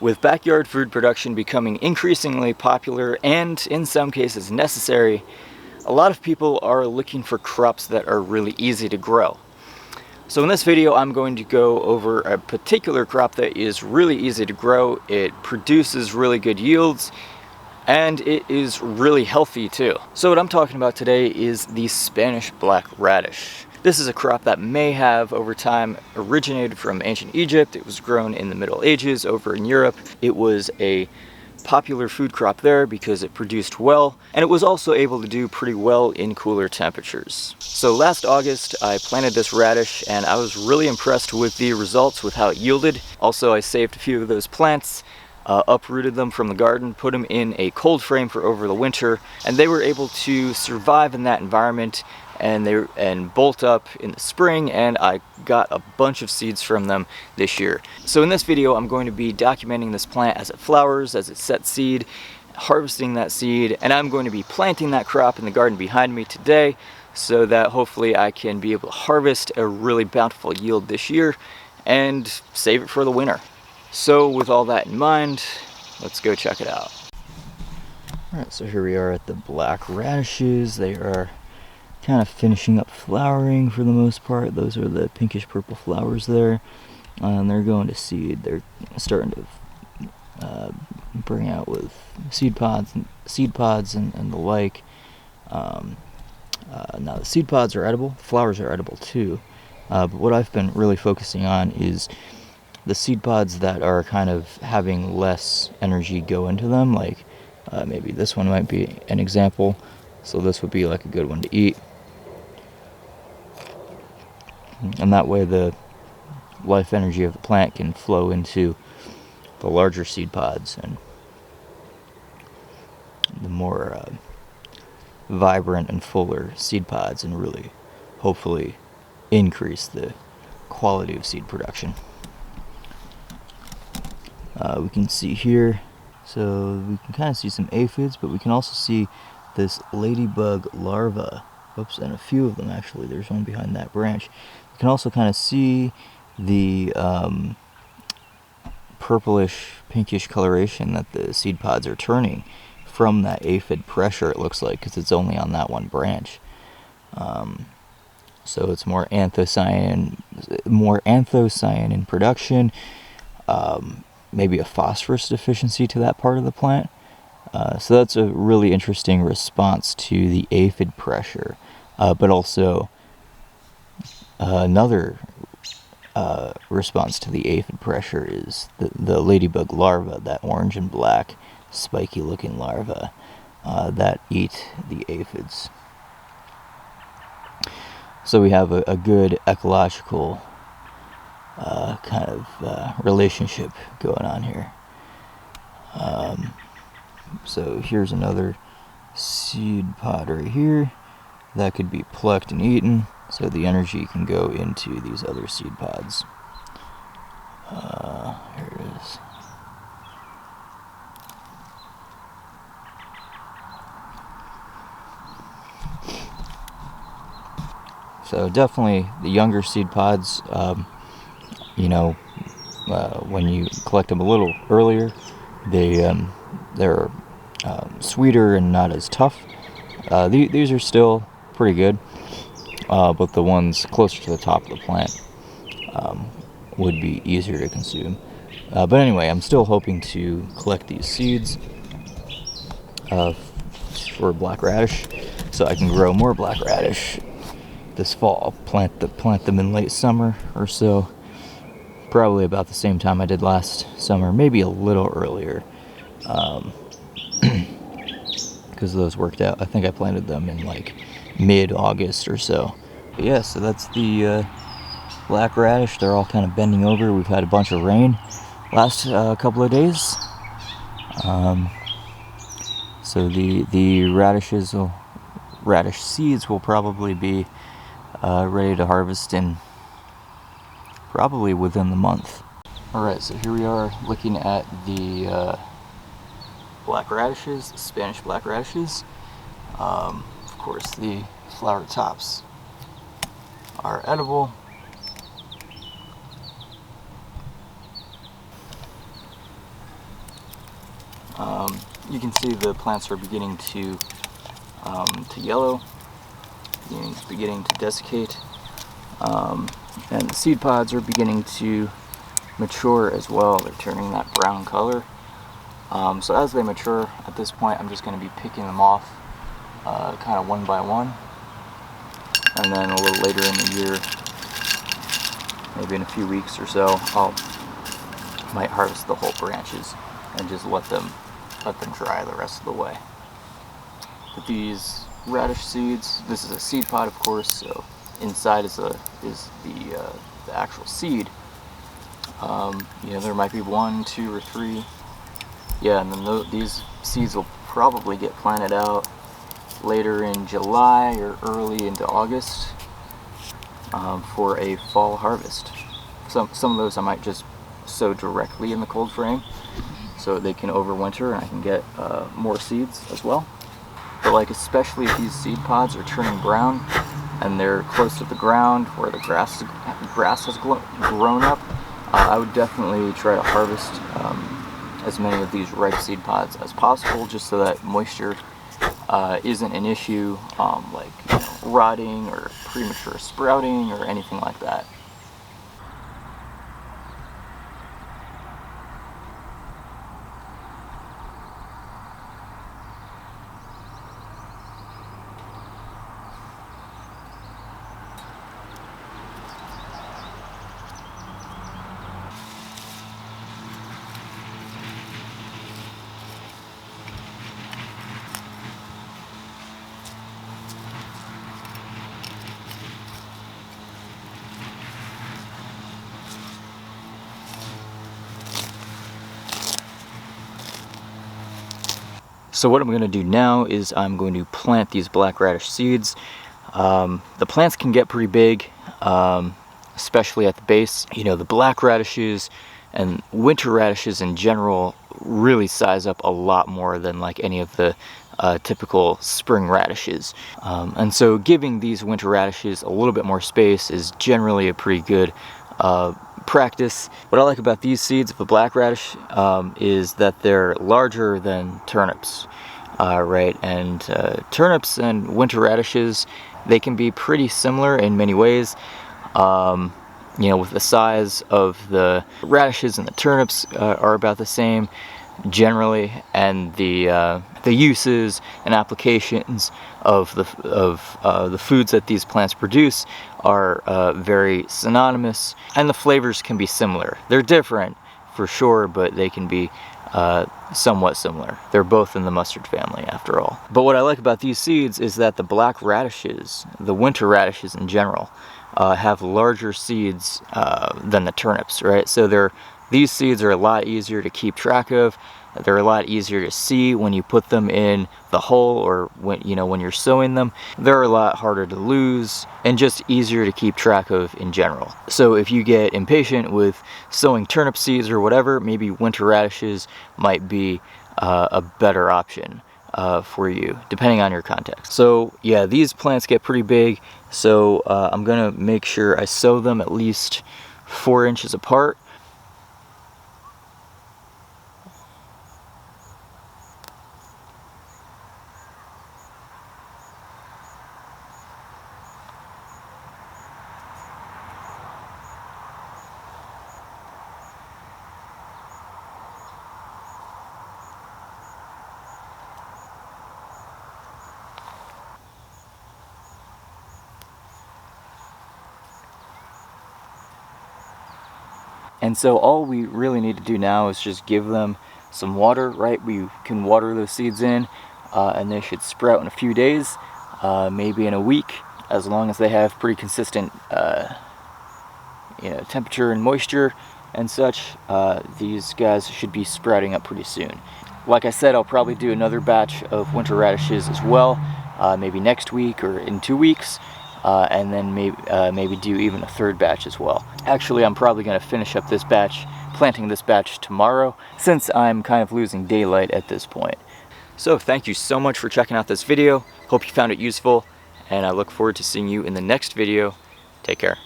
With backyard food production becoming increasingly popular and in some cases necessary, a lot of people are looking for crops that are really easy to grow. So in this video I'm going to go over a particular crop that is really easy to grow. It produces really good yields and it is really healthy too. So what I'm talking about today is the Spanish black radish. This is a crop that may have, over time, originated from ancient Egypt. It was grown in the Middle Ages over in Europe. It was a popular food crop there because it produced well, and it was also able to do pretty well in cooler temperatures. So last August, I planted this radish, and I was really impressed with the results, with how it yielded. Also, I saved a few of those plants, uprooted them from the garden, put them in a cold frame for over the winter, and they were able to survive in that environment and bolt up in the spring, and I got a bunch of seeds from them this year. So in this video I'm going to be documenting this plant as it flowers, as it sets seed, harvesting that seed, and I'm going to be planting that crop in the garden behind me today so that hopefully I can be able to harvest a really bountiful yield this year and save it for the winter. So with all that in mind, let's go check it out. Alright, so here we are at the black radishes. They are kind of finishing up flowering for the most part. Those are the pinkish purple flowers there, and they're going to seed. They're starting to bring out with seed pods and the like. Now the seed pods are edible, flowers are edible too, but what I've been really focusing on is the seed pods that are kind of having less energy go into them. Like maybe this one might be an example. So this would be like a good one to eat. And that way the life energy of the plant can flow into the larger seed pods and the more vibrant and fuller seed pods, and really hopefully increase the quality of seed production. We can see here, so we can kind of see some aphids, but we can also see this ladybug larva. Oops, and a few of them actually. There's one behind that branch. You can also kind of see the purplish, pinkish coloration that the seed pods are turning from that aphid pressure, it looks like, because it's only on that one branch. So it's more anthocyanin in production, maybe a phosphorus deficiency to that part of the plant. So that's a really interesting response to the aphid pressure, but also another response to the aphid pressure is the ladybug larva, that orange and black spiky looking larva that eat the aphids. So we have a good ecological kind of relationship going on here. So here's another seed pod right here that could be plucked and eaten, so the energy can go into these other seed pods. Here it is. So definitely the younger seed pods, when you collect them a little earlier, they're sweeter and not as tough. These are still pretty good, but the ones closer to the top of the plant would be easier to consume. But anyway, I'm still hoping to collect these seeds for black radish, so I can grow more black radish this fall. Plant them in late summer or so, probably about the same time I did last summer, maybe a little earlier, because those worked out. I think I planted them in like mid-August or so. But yeah, so that's the black radish. They're all kind of bending over. We've had a bunch of rain last couple of days, so the radish seeds will probably be ready to harvest in probably within the month. Alright, so here we are looking at the black radishes, Spanish black radishes. Of course, the flower tops are edible. You can see the plants are beginning to yellow, beginning to desiccate, and the seed pods are beginning to mature as well. They're turning that brown color. So as they mature, at this point I'm just going to be picking them off kind of one by one, and then a little later in the year, maybe in a few weeks or so, might harvest the whole branches and just let them dry the rest of the way. But these radish seeds, this is a seed pod, of course, so inside is the actual seed. There might be 1, 2, or 3. Yeah, and then these seeds will probably get planted out later in July or early into August for a fall harvest. Some of those I might just sow directly in the cold frame so they can overwinter and I can get more seeds as well. But like, especially if these seed pods are turning brown and they're close to the ground where the grass has grown up, I would definitely try to harvest as many of these ripe seed pods as possible, just so that moisture isn't an issue, like rotting or premature sprouting or anything like that. So what I'm going to do now is I'm going to plant these black radish seeds. The plants can get pretty big, especially at the base. The black radishes and winter radishes in general really size up a lot more than like any of the typical spring radishes. And so giving these winter radishes a little bit more space is generally a pretty good practice. What I like about these seeds of the black radish is that they're larger than turnips, right? And turnips and winter radishes, they can be pretty similar in many ways. With the size of the radishes and the turnips are about the same generally, and the uses and applications of the foods that these plants produce are very synonymous, and the flavors can be similar. They're different for sure, but they can be somewhat similar. They're both in the mustard family after all. But what I like about these seeds is that the black radishes, the winter radishes in general, have larger seeds than the turnips, right? So these seeds are a lot easier to keep track of. They're a lot easier to see when you put them in the hole, or when you're sowing them. They're a lot harder to lose and just easier to keep track of in general. So if you get impatient with sowing turnip seeds or whatever, maybe winter radishes might be a better option for you, depending on your context. So yeah, these plants get pretty big, so I'm gonna make sure I sow them at least 4 inches apart. And so all we really need to do now is just give them some water, right? We can water those seeds in, and they should sprout in a few days, maybe in a week, as long as they have pretty consistent temperature and moisture and such. These guys should be sprouting up pretty soon. Like I said, I'll probably do another batch of winter radishes as well, maybe next week or in 2 weeks. And then maybe do even a third batch as well. Actually, I'm probably going to finish up this batch, planting this batch tomorrow, since I'm kind of losing daylight at this point. So thank you so much for checking out this video. Hope you found it useful, and I look forward to seeing you in the next video. Take care.